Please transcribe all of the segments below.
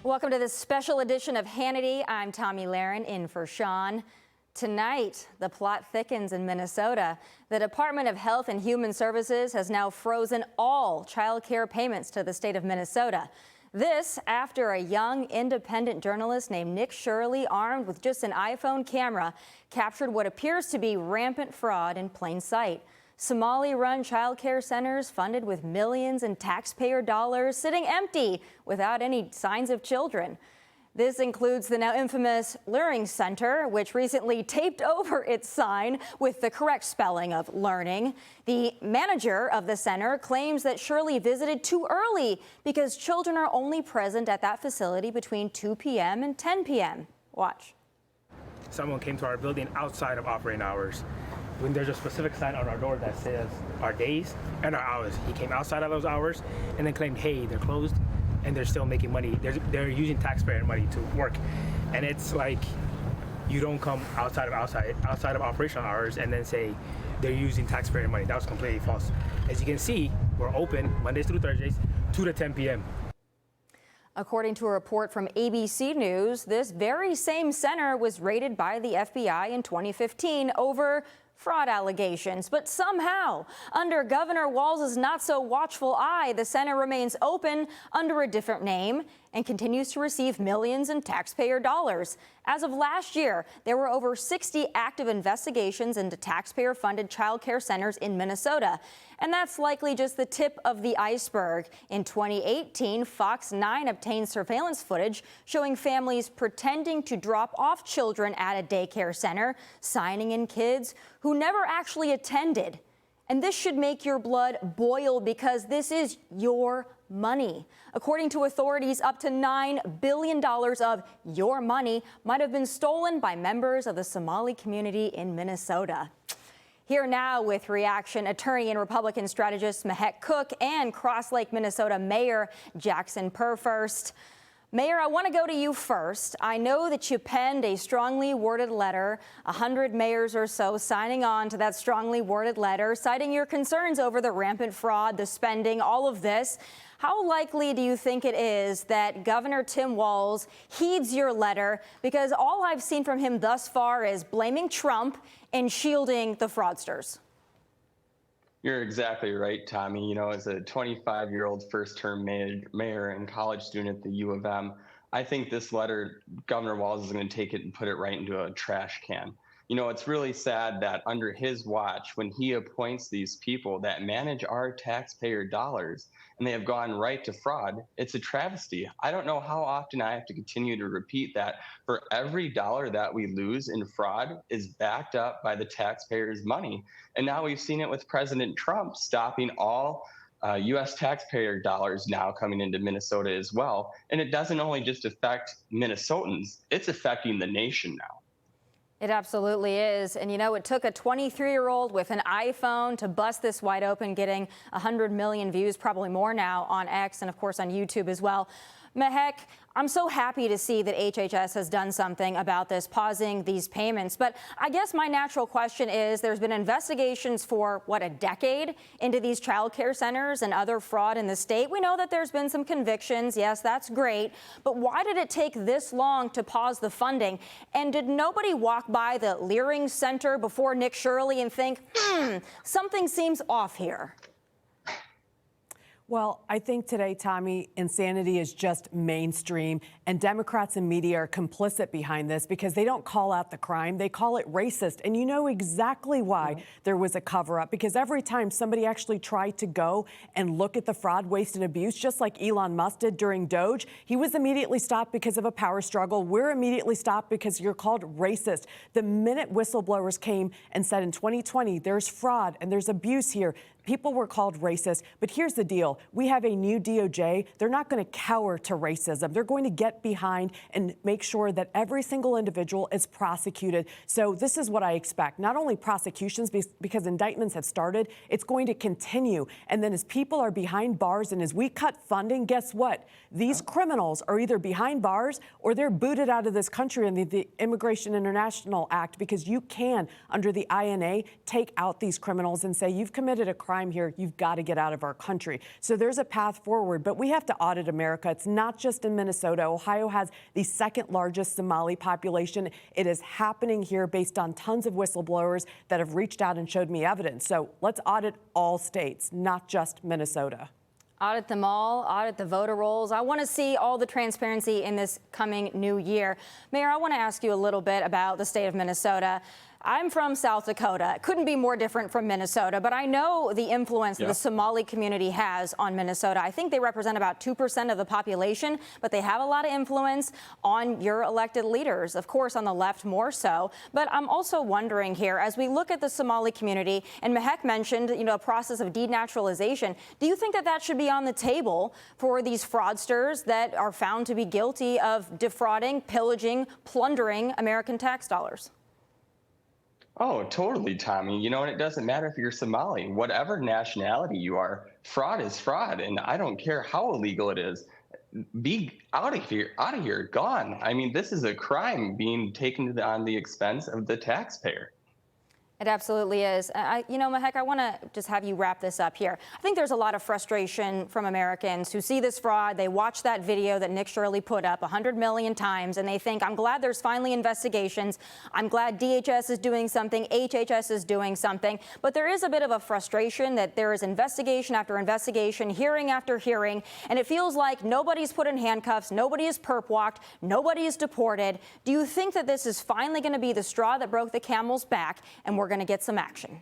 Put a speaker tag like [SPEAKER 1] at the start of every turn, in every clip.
[SPEAKER 1] Welcome to this special edition of Hannity. I'm Tommy Lahren in for Sean. Tonight, the plot thickens in Minnesota. The Department of Health and Human Services has now frozen all child care payments to the state of Minnesota. This after a young independent journalist named Nick Shirley, armed with just an iPhone camera, captured what appears to be rampant fraud in plain sight. Somali-run child care centers funded with millions in taxpayer dollars sitting empty without any signs of children. This includes the now infamous Learning Center, which recently taped over its sign with the correct spelling of learning. The manager of the center claims that Shirley visited too early because children are only present at that facility between 2 p.m. and 10 p.m. Watch.
[SPEAKER 2] Someone came to our building outside of operating hours. When there's a specific sign on our door that says our days and our hours, he came outside of those hours and then claimed, hey, they're closed and they're still making money. They're using taxpayer money to work. And it's like, you don't come outside of operational hours and then say they're using taxpayer money. That was completely false. As you can see, we're open Mondays through Thursdays, 2 to 10 p.m.
[SPEAKER 1] According to a report from ABC News, this very same center was raided by the FBI in 2015 over fraud allegations. But somehow, under Governor Walz's not-so-watchful eye, the center remains open under a different name and continues to receive millions in taxpayer dollars. As of last year, there were over 60 active investigations into taxpayer-funded child care centers in Minnesota. And that's likely just the tip of the iceberg. In 2018, Fox 9 obtained surveillance footage showing families pretending to drop off children at a daycare center, signing in kids who never actually attended. And this should make your blood boil because this is your money. According to authorities, up to $9 billion of your money might have been stolen by members of the Somali community in Minnesota. Here now with reaction, attorney and Republican strategist Mehek Cooke and Crosslake, Minnesota Mayor Jackson Purfeerst. Mayor, I want to go to you first. I know that you penned a strongly worded letter, 100 mayors or so signing on to that strongly worded letter, citing your concerns over the rampant fraud, the spending, all of this. How likely do you think it is that Governor Tim Walz heeds your letter? Because all I've seen from him thus far is blaming Trump and shielding the fraudsters.
[SPEAKER 3] You're exactly right, Tommy. You know, as a 25-year-old first-term mayor and college student at the U of M, I think this letter, Governor Walz is going to take it and put it right into a trash can. You know, it's really sad that under his watch, when he appoints these people that manage our taxpayer dollars and they have gone right to fraud, it's a travesty. I don't know how often I have to continue to repeat that. For every dollar that we lose in fraud is backed up by the taxpayers' money. And now we've seen it with President Trump stopping all U.S. taxpayer dollars now coming into Minnesota as well. And it doesn't only just affect Minnesotans, it's affecting the nation now.
[SPEAKER 1] It absolutely is. And, you know, it took a 23-year-old with an iPhone to bust this wide open, getting 100 million views, probably more now, on X and, of course, on YouTube as well. Mehek, I'm so happy to see that HHS has done something about this, pausing these payments. But I guess my natural question is, there's been investigations for, what, a decade into these child care centers and other fraud in the state. We know that there's been some convictions. Yes, that's great. But why did it take this long to pause the funding? And did nobody walk by the Learning Center before Nick Shirley and think, something seems off here?
[SPEAKER 4] Well, I think today, Tommy, insanity is just mainstream, and Democrats and media are complicit behind this because they don't call out the crime. They call it racist. And you know exactly why there was a cover-up, because every time somebody actually tried to go and look at the fraud, waste, and abuse, just like Elon Musk did during Doge, he was immediately stopped because of a power struggle. We're immediately stopped because you're called racist. The minute whistleblowers came and said in 2020, there's fraud and there's abuse here, people were called racist. But here's the deal. We have a new DOJ. They're not going to cower to racism. They're going to get behind and make sure that every single individual is prosecuted. So this is what I expect. Not only prosecutions, because indictments have started, it's going to continue. And then as people are behind bars and as we cut funding, guess what? These criminals are either behind bars or they're booted out of this country under the Immigration International Act, because you can, under the INA, take out these criminals and say you've committed a crime crime here, you've got to get out of our country. So there's a path forward, but we have to audit America. It's not just in Minnesota. Ohio has the second largest Somali population. It is happening here based on tons of whistleblowers that have reached out and showed me evidence. So let's audit all states, not just Minnesota.
[SPEAKER 1] Audit them all, audit the voter rolls. I want to see all the transparency in this coming new year. Mayor, I want to ask you a little bit about the state of Minnesota. I'm from South Dakota. It couldn't be more different from Minnesota, but I know the influence that the Somali community has on Minnesota. I think they represent about 2% of the population, but they have a lot of influence on your elected leaders, of course, on the left more so. But I'm also wondering here, as we look at the Somali community, and Mehek mentioned, a process of denaturalization, do you think that that should be on the table for these fraudsters that are found to be guilty of defrauding, pillaging, plundering American tax dollars?
[SPEAKER 3] Oh, totally, Tommy. And it doesn't matter if you're Somali, whatever nationality you are, fraud is fraud. And I don't care how illegal it is. Be out of here, gone. I mean, this is a crime being taken on the expense of the taxpayer.
[SPEAKER 1] It absolutely is. Mehek, I want to just have you wrap this up here. I think there's a lot of frustration from Americans who see this fraud. They watch that video that Nick Shirley put up 100 million times, and they think, I'm glad there's finally investigations. I'm glad DHS is doing something, HHS is doing something. But there is a bit of a frustration that there is investigation after investigation, hearing after hearing, and it feels like nobody's put in handcuffs, nobody is perp walked, nobody is deported. Do you think that this is finally going to be the straw that broke the camel's back, and we're going to get some action?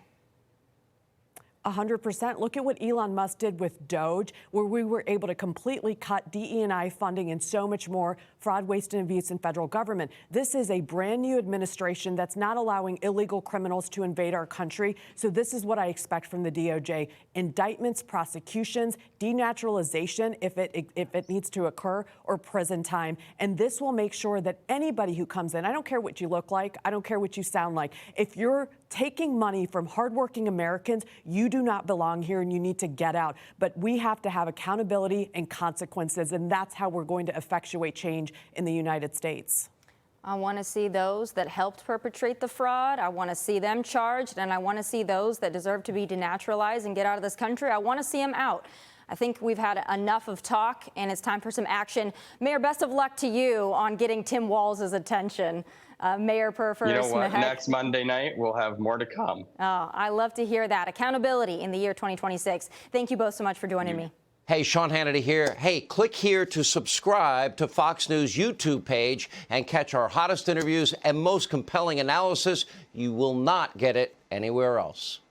[SPEAKER 4] 100%. Look at what Elon Musk did with Doge, where we were able to completely cut DE&I funding and so much more fraud, waste, and abuse in federal government. This is a brand new administration that's not allowing illegal criminals to invade our country. So this is what I expect from the DOJ. Indictments, prosecutions, denaturalization if it needs to occur, or prison time. And this will make sure that anybody who comes in, I don't care what you look like, I don't care what you sound like, if you're taking money from hardworking Americans, you do not belong here and you need to get out. But we have to have accountability and consequences, and that's how we're going to effectuate change in the United States.
[SPEAKER 1] I want to see those that helped perpetrate the fraud. I want to see them charged, and I want to see those that deserve to be denaturalized and get out of this country. I want to see them out. I think we've had enough of talk, and it's time for some action. Mayor, best of luck to you on getting Tim Walz's attention. Mayor Purfeerst.
[SPEAKER 3] You know what?
[SPEAKER 1] Mehek.
[SPEAKER 3] Next Monday night, we'll have more to come.
[SPEAKER 1] Oh, I love to hear that. Accountability in the year 2026. Thank you both so much for joining me.
[SPEAKER 5] Hey, Sean Hannity here. Hey, click here to subscribe to Fox News YouTube page and catch our hottest interviews and most compelling analysis. You will not get it anywhere else.